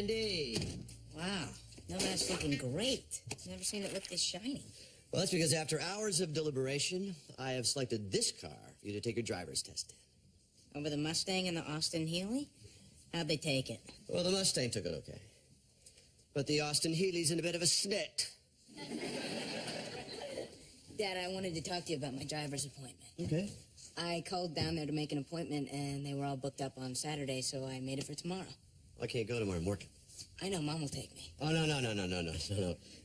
Andy. Wow, no, that's looking great. Never seen it look this shiny. Well, that's because after hours of deliberation, I have selected this car for you to take your driver's test in. Over the Mustang and the Austin Healey? How'd they take it? Well, the Mustang took it okay. But the Austin Healey's in a bit of a snit. Dad, I wanted to talk to you about my driver's appointment. Okay. I called down there to make an appointment, and they were all booked up on Saturday, so I made it for tomorrow. I can't go tomorrow. I'm working. I know, Mom will take me. Oh,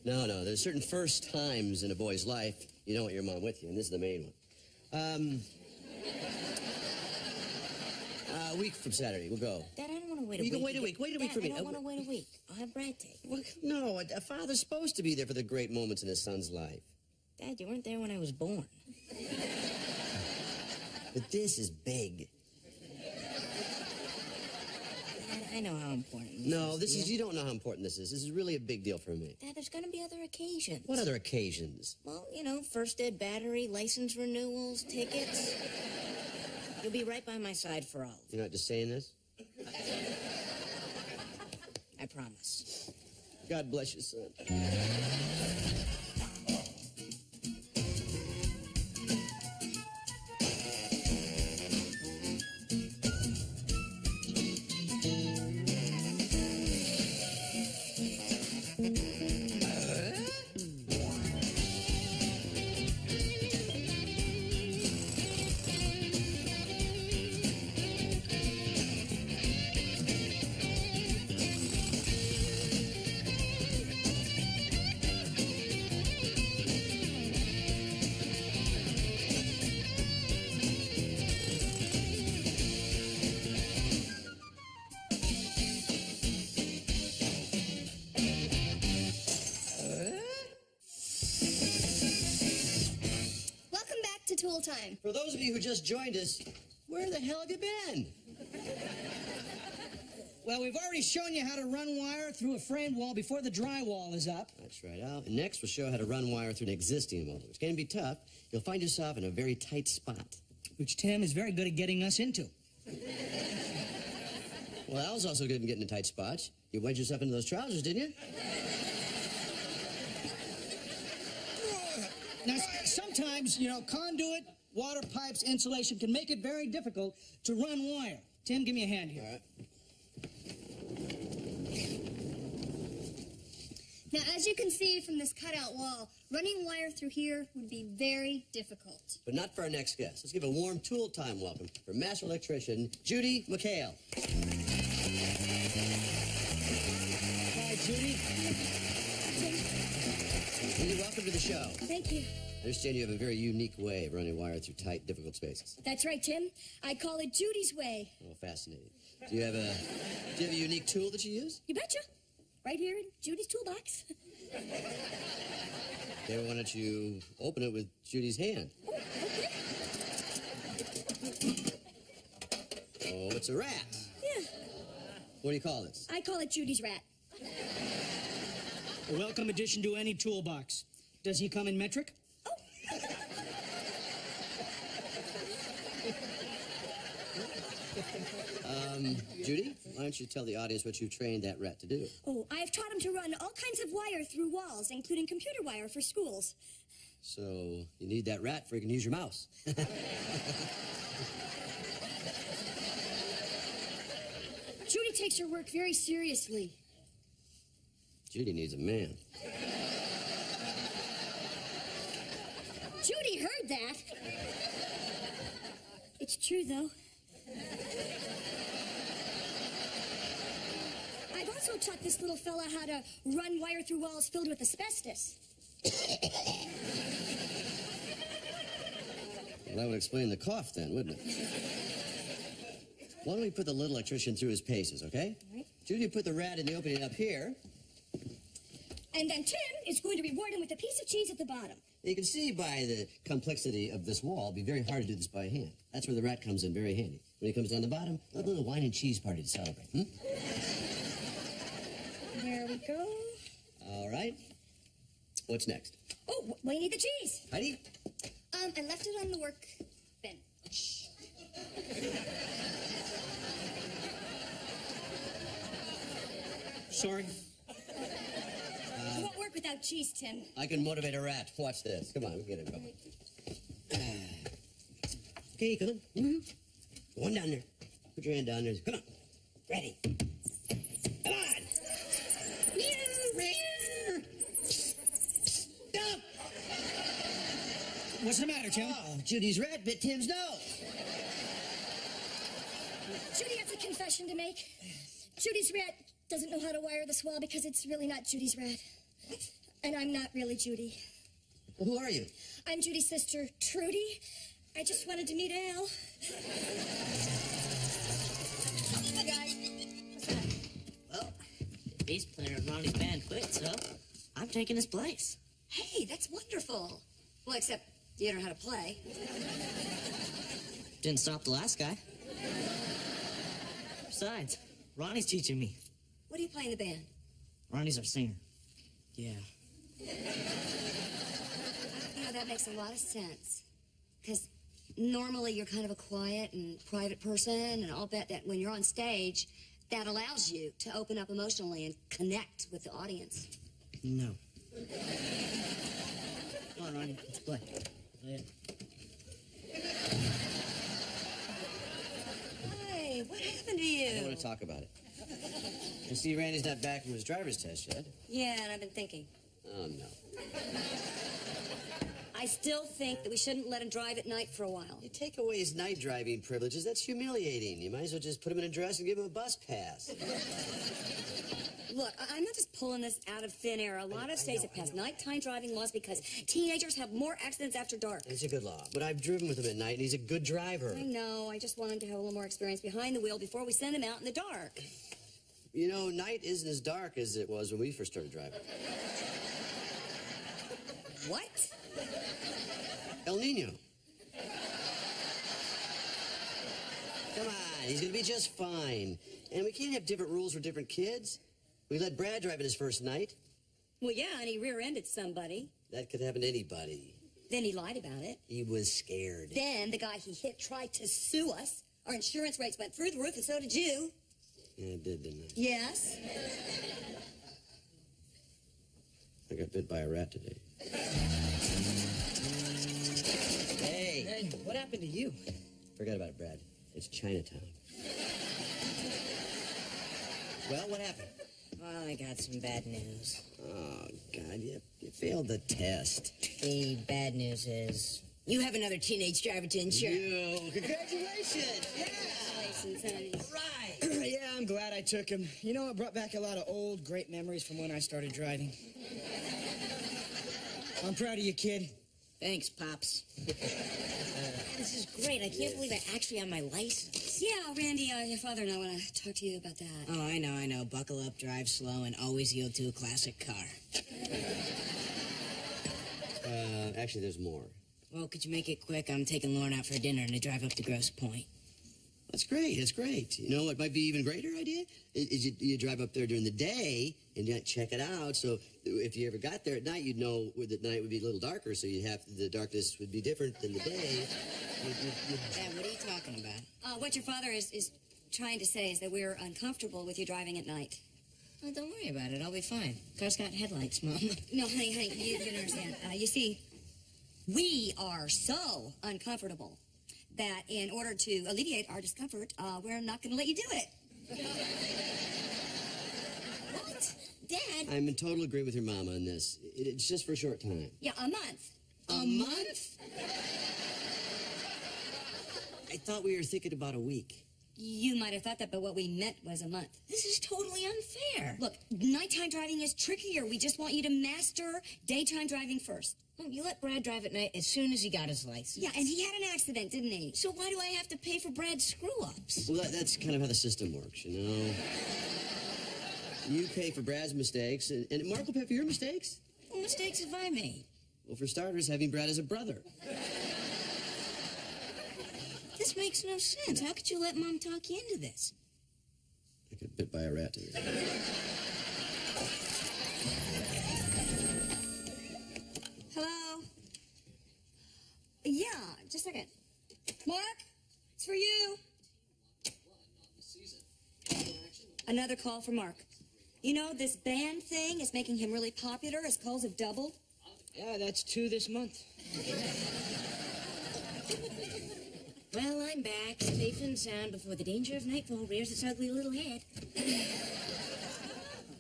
no. There's certain first times in a boy's life you don't want your mom with you, and this is the main one. A week from Saturday, we'll go. Dad, I don't want to wait a week. You can wait a week. Wait a week for me. I don't want to wait a week. I'll have Brad take me. Well, no, a father's supposed to be there for the great moments in his son's life. Dad, you weren't there when I was born. But this is big. Dad, I know how important this is. No, you don't know how important this is. This is really a big deal for me. Dad, there's going to be other occasions. What other occasions? Well, first dead battery, license renewals, tickets. You'll be right by my side for all of them. You're not just saying this? I promise. God bless you, son. Tool time. For those of you who just joined us, where the hell have you been? Well, we've already shown you how to run wire through a framed wall before the drywall is up. That's right, Al. And next, we'll show how to run wire through an existing wall. It's going to be tough. You'll find yourself in a very tight spot. Which Tim is very good at getting us into. Well, Al's also good at getting in tight spots. You wedged yourself into those trousers, didn't you? Now, sometimes, conduit, water pipes, insulation can make it very difficult to run wire. Tim, give me a hand here. All right. Now, as you can see from this cutout wall, running wire through here would be very difficult. But not for our next guest. Let's give a warm tool time welcome for master electrician Judy McHale. Hi, Judy. Judy, welcome to the show. Thank you. I understand you have a very unique way of running wire through tight, difficult spaces. That's right, Tim. I call it Judy's way. Oh, fascinating. Do you have a unique tool that you use? You betcha. Right here in Judy's toolbox. Okay, why don't you open it with Judy's hand? Oh, okay. Oh, it's a rat. Yeah. What do you call this? I call it Judy's rat. A welcome addition to any toolbox. Does he come in metric? Oh. Judy, why don't you tell the audience what you've trained that rat to do? Oh, I have taught him to run all kinds of wire through walls, including computer wire for schools. So you need that rat before you can use your mouse. Judy takes her work very seriously. Judy needs a man. Judy heard that. It's true, though. I've also taught this little fella how to run wire through walls filled with asbestos. Well, that would explain the cough then, wouldn't it? Why don't we put the little electrician through his paces, okay? All right. Judy, put the rat in the opening up here. And then Tim is going to reward him with a piece of cheese at the bottom. You can see by the complexity of this wall, it'd be very hard to do this by hand. That's where the rat comes in very handy. When he comes down the bottom, a little wine and cheese party to celebrate. There we go. All right. What's next? Oh, well, you need the cheese. Heidi? I left it on the work bench. Sorry. It won't work without cheese, Tim. I can motivate a rat. Watch this. Come on, we'll get it going. Okay, come on. Go on down there. Put your hand down there. Come on. Ready. Come on. Stop. What's the matter, Tim? Oh, Judy's rat bit Tim's nose. Judy has a confession to make. Judy's rat doesn't know how to wire the wall because it's really not Judy's rat. And I'm not really Judy. Well, who are you? I'm Judy's sister, Trudy. I just wanted to meet Al. Hi, guys. What's that? Well, the bass player of Ronnie's band quit, so I'm taking his place. Hey, that's wonderful. Well, except you don't know how to play. Didn't stop the last guy. Besides, Ronnie's teaching me. What do you play in the band? Ronnie's our singer. Yeah. You know, that makes a lot of sense. Because normally you're kind of a quiet and private person, and I'll bet that when you're on stage, that allows you to open up emotionally and connect with the audience. No. Come on, Ronnie, let's play. Yeah. Hey, what happened to you? I don't want to talk about it. You see, Randy's not back from his driver's test yet. Yeah, and I've been thinking. Oh, no. I still think that we shouldn't let him drive at night for a while. You take away his night driving privileges, that's humiliating. You might as well just put him in a dress and give him a bus pass. Look, I'm not just pulling this out of thin air. A lot of states have passed nighttime driving laws because teenagers have more accidents after dark. It's a good law, but I've driven with him at night, and he's a good driver. I know. I just want him to have a little more experience behind the wheel before we send him out in the dark. You know, night isn't as dark as it was when we first started driving. What? El Nino. Come on, he's gonna be just fine. And we can't have different rules for different kids. We let Brad drive it his first night. Well, yeah, and he rear-ended somebody. That could happen to anybody. Then he lied about it. He was scared. Then the guy he hit tried to sue us. Our insurance rates went through the roof, and so did you. Yeah, it did, didn't it? Yes. I got bit by a rat today. Hey, what happened to you? Forget about it, Brad. It's Chinatown. Well, what happened? Well, I got some bad news. Oh, God, you failed the test. The bad news is you have another teenage driver to insure. You, congratulations! Yeah! Congratulations, honey. Right. Yeah, I'm glad I took him. You know, it brought back a lot of old, great memories from when I started driving. I'm proud of you, kid. Thanks, Pops. This is great. I can't believe I actually have my license. Yeah, Randy, your father and I want to talk to you about that. Oh, I know. Buckle up, drive slow, and always yield to a classic car. Actually, there's more. Well, could you make it quick? I'm taking Lauren out for dinner and to drive up to Grosse Pointe. That's great. You know what might be even greater idea? Is you drive up there during the day and you check it out. So if you ever got there at night, you'd know the night would be a little darker, so the darkness would be different than the day. Dad, what are you talking about? What your father is trying to say is that we're uncomfortable with you driving at night. Oh, don't worry about it. I'll be fine. Car's got headlights, Mom. No, honey, you don't understand. You see, we are so uncomfortable that in order to alleviate our discomfort, we're not going to let you do it. What? Dad? I'm in total agreement with your mama on this. It's just for a short time. Yeah, a month. A month? I thought we were thinking about a week. You might have thought that, but what we meant was a month. This is totally unfair. Look, nighttime driving is trickier. We just want you to master daytime driving first. Well, you let Brad drive at night as soon as he got his license. Yeah, and he had an accident, didn't he? So why do I have to pay for Brad's screw-ups? Well, that's kind of how the system works, you know? You pay for Brad's mistakes, and Mark will pay for your mistakes. What mistakes have I made? Well, for starters, having Brad as a brother. This makes no sense. How could you let Mom talk you into this? I got bit by a rat today. Hello? Yeah, just a second. Mark, it's for you. Another call for Mark. You know, this band thing is making him really popular. His calls have doubled. Yeah, that's 2 this month. Well, I'm back, safe and sound before the danger of nightfall rears its ugly little head.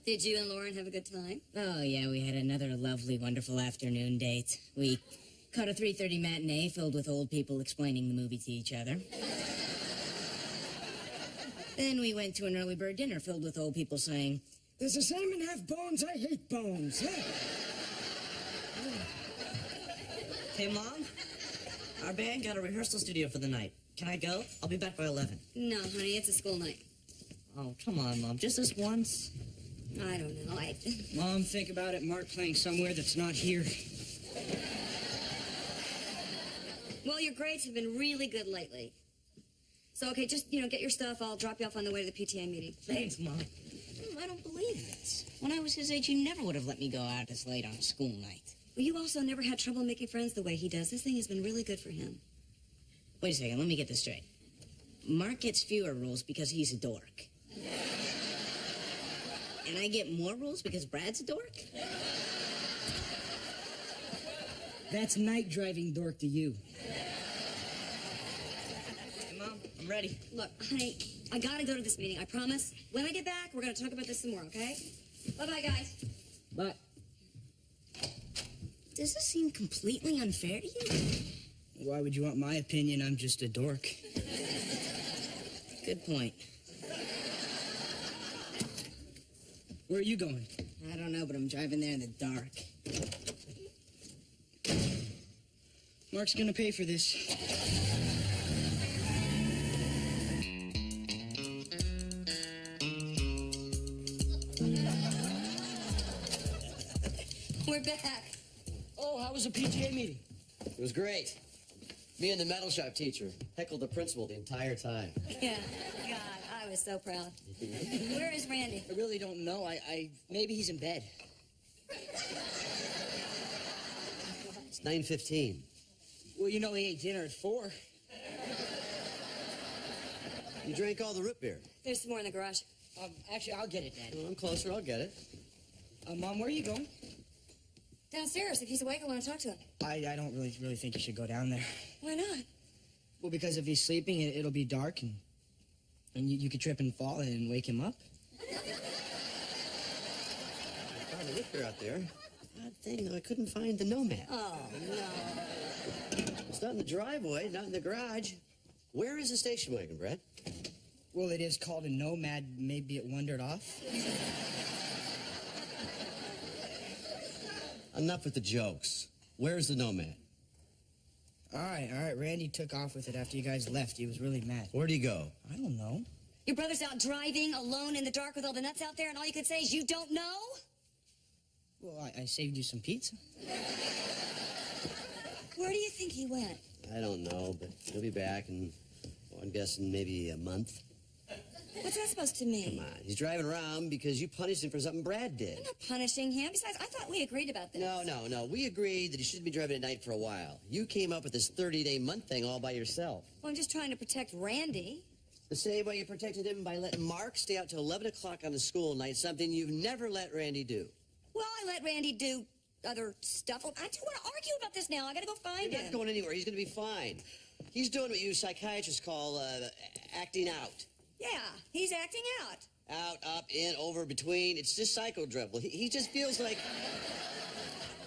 Did you and Lauren have a good time? Oh, yeah, we had another lovely, wonderful afternoon date. We caught a 3:30 matinee filled with old people explaining the movie to each other. Then we went to an early bird dinner filled with old people saying, Does a salmon have bones? I hate bones. Hey, Mom. Our band got a rehearsal studio for the night. Can I go? I'll be back by 11. No, honey, it's a school night. Oh, come on, Mom. Just this once. I don't know. Mom, think about it. Mark playing somewhere that's not here. Well, your grades have been really good lately. So, okay, just, get your stuff. I'll drop you off on the way to the PTA meeting. Thanks, Mom. I don't believe this. When I was his age, he never would have let me go out this late on a school night. Well, you also never had trouble making friends the way he does. This thing has been really good for him. Wait a second, let me get this straight. Mark gets fewer rules because he's a dork. And I get more rules because Brad's a dork? That's night driving dork to you. Hey, Mom, I'm ready. Look, honey, I gotta go to this meeting, I promise. When I get back, we're gonna talk about this some more, okay? Bye-bye, guys. But Does this seem completely unfair to you? why would you want my opinion? I'm just a dork. Good point. Where are you going? I don't know, but I'm driving there in the dark. Mark's gonna pay for this. We're back. Oh, how was the PTA meeting? It was great. Me and the metal shop teacher heckled the principal the entire time. Yeah, God, I was so proud. Where is Randy? I really don't know. Maybe he's in bed. It's 9:15. Well, he ate dinner at 4. You drank all the root beer. There's some more in the garage. Actually, I'll get it, Dad. Well, I'm closer. I'll get it. Mom, where are you going? Downstairs. If he's awake, I want to talk to him. I don't really think you should go down there. Why not? Well, because if he's sleeping, it'll be dark, and you could trip and fall and wake him up. I found the root beer out there. Odd thing, though, I couldn't find the nomad. Oh, no. It's not in the driveway, not in the garage. Where is the station wagon, Brad? Well, it is called a nomad. Maybe it wandered off. Enough with the jokes. Where's the nomad? All right. Randy took off with it after you guys left. He was really mad. Where'd he go? I don't know. Your brother's out driving alone in the dark with all the nuts out there, and all you can say is you don't know? Well, I saved you some pizza. Where do you think he went? I don't know, but he'll be back in, I'm guessing, maybe a month. What's that supposed to mean? Come on, he's driving around because you punished him for something Brad did. I'm not punishing him. Besides, I thought we agreed about this. No. We agreed that he shouldn't be driving at night for a while. You came up with this 30-day month thing all by yourself. Well, I'm just trying to protect Randy. The same way you protected him by letting Mark stay out till 11 o'clock on the school night, something you've never let Randy do. Well, I let Randy do other stuff. I don't want to argue about this now. I gotta go find You're him. not going anywhere. He's going to be fine. He's doing what you psychiatrists call acting out. Yeah, he's acting out. Out, up, in, over, between. It's just psychodrivel. He just feels like...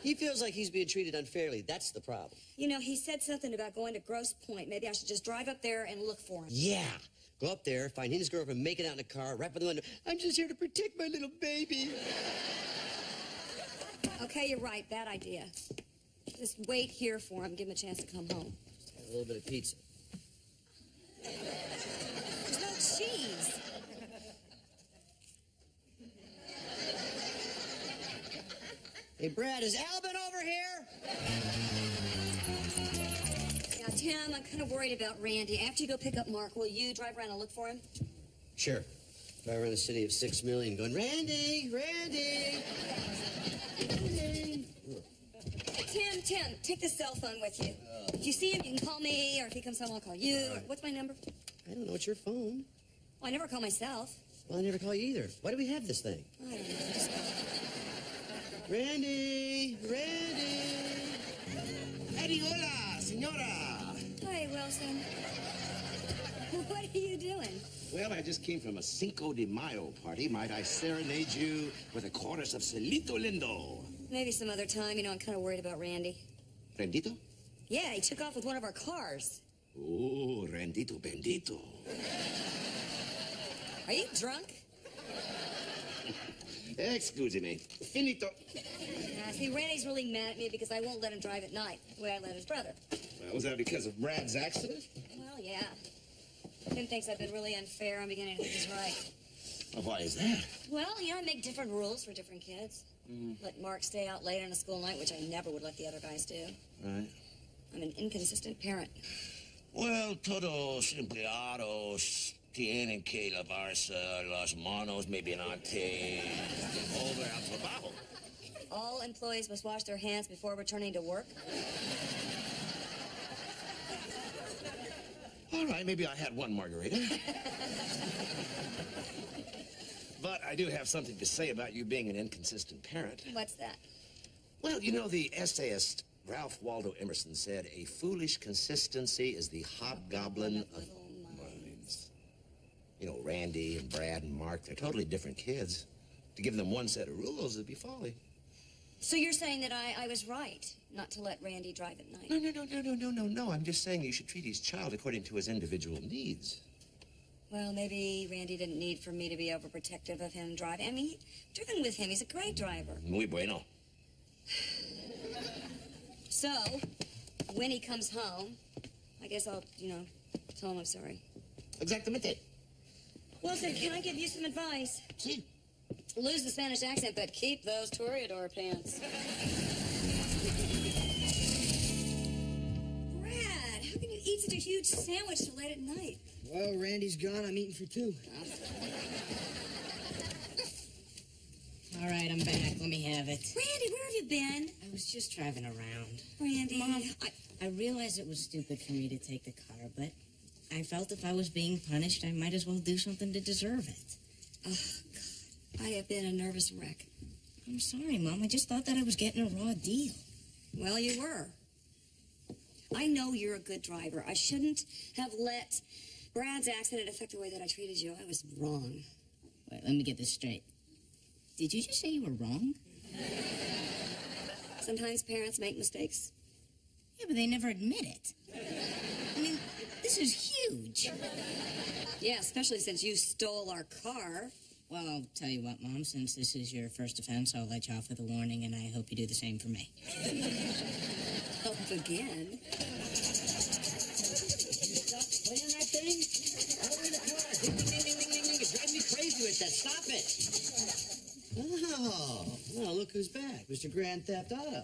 He feels like he's being treated unfairly. That's the problem. He said something about going to Grosse Point. Maybe I should just drive up there and look for him. Yeah. Go up there, find his girlfriend making out in a car, right by the window. I'm just here to protect my little baby. Okay, you're right. Bad idea. Just wait here for him. Give him a chance to come home. Just have a little bit of pizza. There's no cheese. Hey, Brad, is Albin over here? Yeah, Tim, I'm kind of worried about Randy. After you go pick up Mark, will you drive around and look for him? Sure. Drive around a city of 6 million going, Randy! Tim, take the cell phone with you. If you see him, you can call me, or if he comes home, I'll call you. What's my number? I don't know. It's your phone. Well, I never call myself. Well, I never call you either. Why do we have this thing? I don't know. Just... Randy! Randy! Eddie, hola, senora. Hi, Wilson. What are you doing? Well, I just came from a Cinco de Mayo party. Might I serenade you with a chorus of Celito Lindo? Maybe some other time. You know, I'm kind of worried about Randy. Rendito? Yeah, he took off with one of our cars. Oh, Rendito Bendito. Are you drunk? Excuse me. Finito. See, Randy's really mad at me because I won't let him drive at night, the way I let his brother. Well, was that because of Brad's accident? Well, yeah. Tim thinks I've been really unfair. I'm beginning to think he's right. Well, why is that? Well, you know, I make different rules for different kids. Let Mark stay out later on a school night, which I never would let the other guys do. Right. I'm an inconsistent parent. Well, todos empleados tienen que lavarse las manos mediante over al trabajo. All employees must wash their hands before returning to work. All right, maybe I had one margarita. But I do have something to say about you being an inconsistent parent. What's that? Well, you know, the essayist Ralph Waldo Emerson said, a foolish consistency is the hobgoblin of minds. You know, Randy and Brad and Mark, they're totally different kids. To give them one set of rules would be folly. So you're saying that I was right not to let Randy drive at night? No. I'm just saying you should treat each child according to his individual needs. Well, maybe Randy didn't need for me to be overprotective of him driving. I mean, driven with him, he's a great driver. Muy bueno. So, when he comes home, I guess I'll, tell him I'm sorry. Exactamente. Well, then, can I give you some advice? Sí. Lose the Spanish accent, but keep those toreador pants. Brad, how can you eat such a huge sandwich so late at night? Well, Randy's gone. I'm eating for two. All right, I'm back. Let me have it. Randy, where have you been? I was just driving around. Randy. Mom, I realized it was stupid for me to take the car, but I felt if I was being punished, I might as well do something to deserve it. Oh, God. I have been a nervous wreck. I'm sorry, Mom. I just thought that I was getting a raw deal. Well, you were. I know you're a good driver. I shouldn't have let Brad's accident affect the way that I treated you. I was wrong. Wait, let me get this straight. Did you just say you were wrong? Sometimes parents make mistakes. Yeah, but they never admit it. I mean, this is huge. Yeah, especially since you stole our car. Well, I'll tell you what, Mom, since this is your first offense, I'll let you off with a warning, and I hope you do the same for me. Help again. Stop playing that thing? All the way to the car. Ding, ding, ding, ding, ding, ding. It's driving me crazy with that. Stop it. Oh, well, look who's back. Mr. Grand Theft Auto.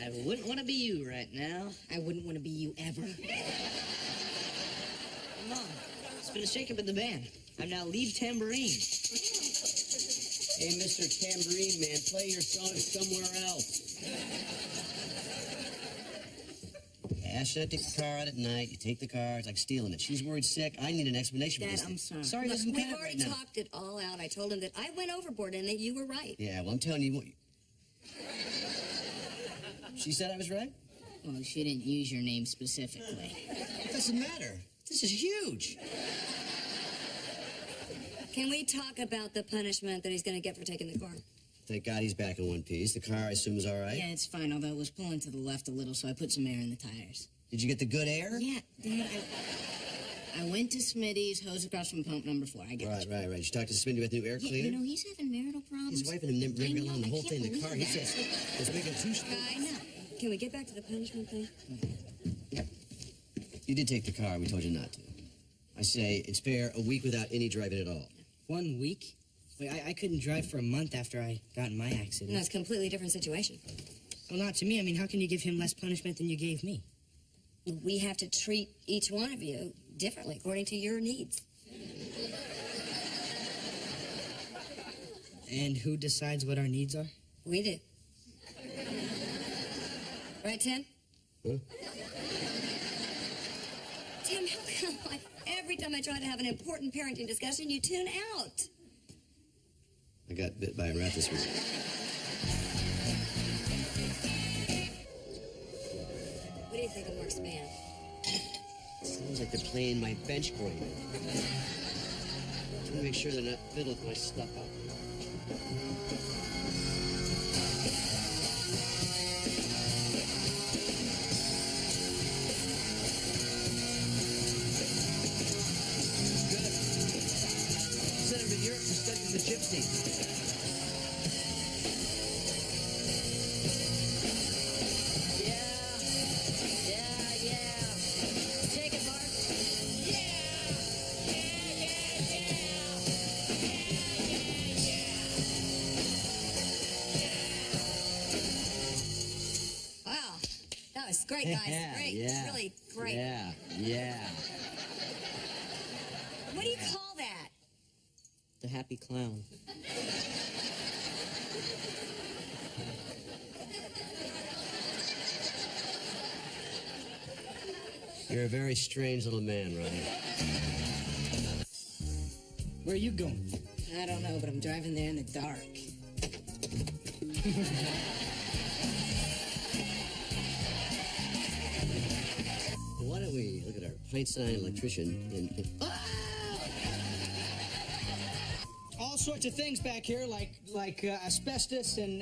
I wouldn't want to be you right now. I wouldn't want to be you ever. Mom, it's been a shakeup in the band. I'm now lead tambourine. Hey, Mr. Tambourine Man, play your song somewhere else. Asha take the car out at night. You take the car. It's like stealing it. She's worried sick. I need an explanation for Dad, this. I'm sorry. Sorry, Look, doesn't we've count already right now. talked it all out. I told him that I went overboard and that you were right. Yeah, well, I'm telling you what. She said I was right? Well, she didn't use your name specifically. It doesn't matter. This is huge. Can we talk about the punishment that he's going to get for taking the car? Thank God he's back in one piece. The car, I assume, is all right? Yeah, it's fine, although it was pulling to the left a little, so I put some air in the tires. Did you get the good air? Yeah, Dad, I went to Smitty's, hose across from pump number 4. I got Right, you. right. You talked to Smitty about the new air Yeah, cleaner? you know, he's having marital problems. His wife and him never I got know, along the I whole can't thing in the car. He believe says that. it's making two speed. I know. Can we get back to the punishment thing? You did take the car. We told you not to. I say it's fair, a week without any driving at all. 1 week? Wait, I couldn't drive for a month after I got in my accident. No, it's a completely different situation. Well, not to me. I mean, how can you give him less punishment than you gave me? We have to treat each one of you differently according to your needs. And who decides what our needs are? We do. Right, Tim? Huh? Tim, how come every time I try to have an important parenting discussion, you tune out? I got bit by a rat this week. What do you think of Mark's band? Sounds like they're playing my bench grinder. Let me make sure they're not fiddling my stuff up. Good. Send him to Europe to study the gypsy. Great, guys. Great. Yeah. Really great. Yeah. What do you call that? The happy clown. You're a very strange little man, Ronnie. Where are you going? I don't know, but I'm driving there in the dark. Why don't we look at our pint-sized electrician and All sorts of things back here, like asbestos and